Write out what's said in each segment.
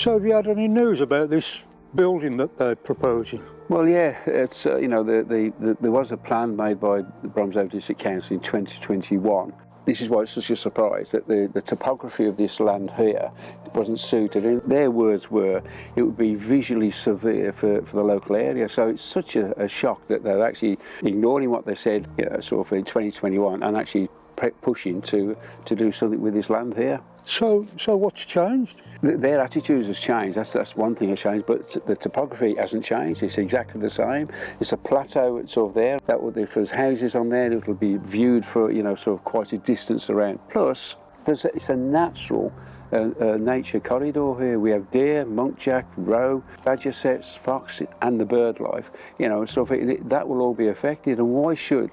So have you had any news about this building that they're proposing? Well, yeah, it's there was a plan made by the Bromsgrove District Council in 2021. This is why it's such a surprise that the topography of this land here wasn't suited. And their words were it would be visually severe for the local area. So it's such a shock that they're actually ignoring what they said, sort of in 2021, and actually pushing to do something with this land here. So what's changed? Their attitudes has changed. That's one thing has changed, but the topography hasn't changed. It's exactly the same. It's a plateau. It's sort of there. If there's houses on there, it'll be viewed for sort of quite a distance around. Plus, it's a natural nature corridor here. We have deer, muntjac, roe, badger sets, fox, and the bird life. So that will all be affected. And why should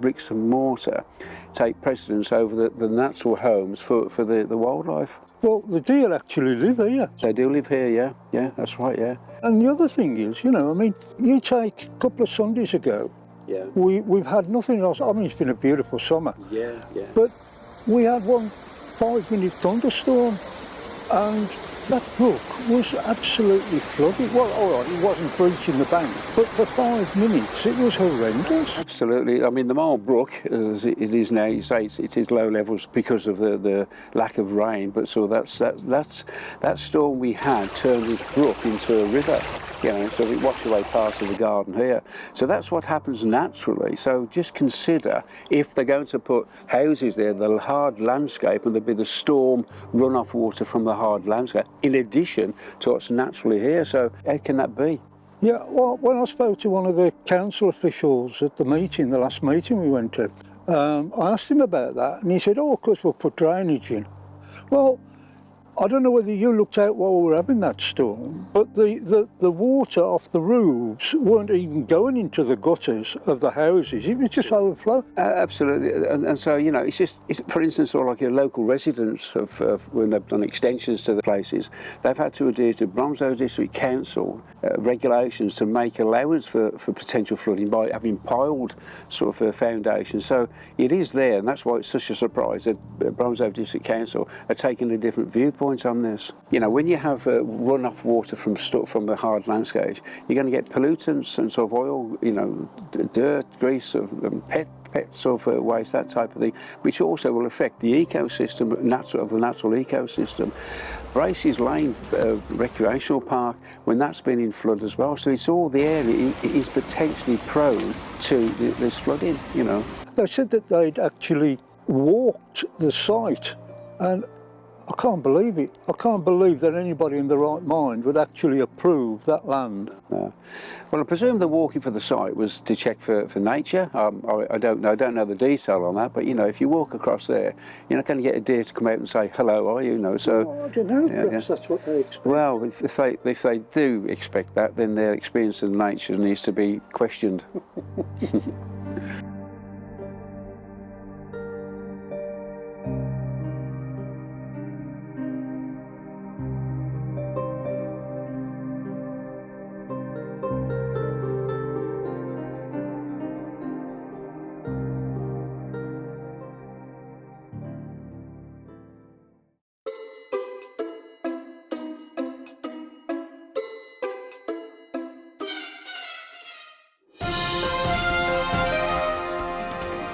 bricks and mortar take precedence over the natural homes for the wildlife? Well, the deer actually live here. They do live here, yeah, that's right, yeah. And the other thing is, you take a couple of Sundays ago, yeah, we've had nothing else. I mean, it's been a beautiful summer. Yeah. But we had one 5-minute thunderstorm, and that brook was absolutely flooded. Well, all right, it wasn't breaching the bank, but for 5 minutes it was horrendous. Absolutely. I mean, the Mole Brook, as it is now, you say it is low levels because of the lack of rain, but so that storm we had turned this brook into a river. So it washed away parts of the garden here. So that's what happens naturally. So just consider if they're going to put houses there, the hard landscape, and there'll be the storm runoff water from the hard landscape, in addition to what's naturally here. So how can that be? Yeah, well, when I spoke to one of the council officials at the last meeting we went to, I asked him about that, and he said, of course we'll put drainage in. Well, I don't know whether you looked out while we were having that storm, but the water off the roofs weren't even going into the gutters of the houses. It was just overflow. Absolutely, and so it's for instance, sort of like your local residents when they've done extensions to the places, they've had to adhere to Bromsgrove District Council regulations to make allowance for potential flooding by having piled sort of foundations. So it is there, and that's why it's such a surprise that Bromsgrove District Council are taking a different viewpoint on this. When you have runoff water from the hard landscapes, you're going to get pollutants and sort of oil, dirt, grease, pet sort of waste, that type of thing, which also will affect the ecosystem of the natural ecosystem. Braces Lane recreational park, when that's been in flood as well, so it's all the area is potentially prone to this flooding. They said that they'd actually walked the site, and I can't believe it. I can't believe that anybody in their right mind would actually approve that land. Yeah. Well, I presume the walking for the site was to check for nature. I don't know the detail on that, but if you walk across there, you're not going to get a deer to come out and say hello, are you? So I don't know. Perhaps that's what they expect. Well, if they do expect that, then their experience of nature needs to be questioned.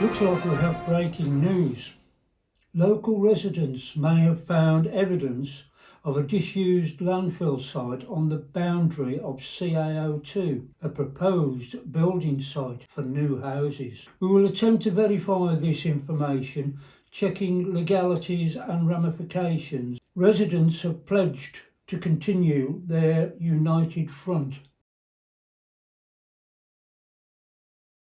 Looks like we have breaking news. Local residents may have found evidence of a disused landfill site on the boundary of CAO2, a proposed building site for new houses. We will attempt to verify this information, checking legalities and ramifications. Residents have pledged to continue their united front.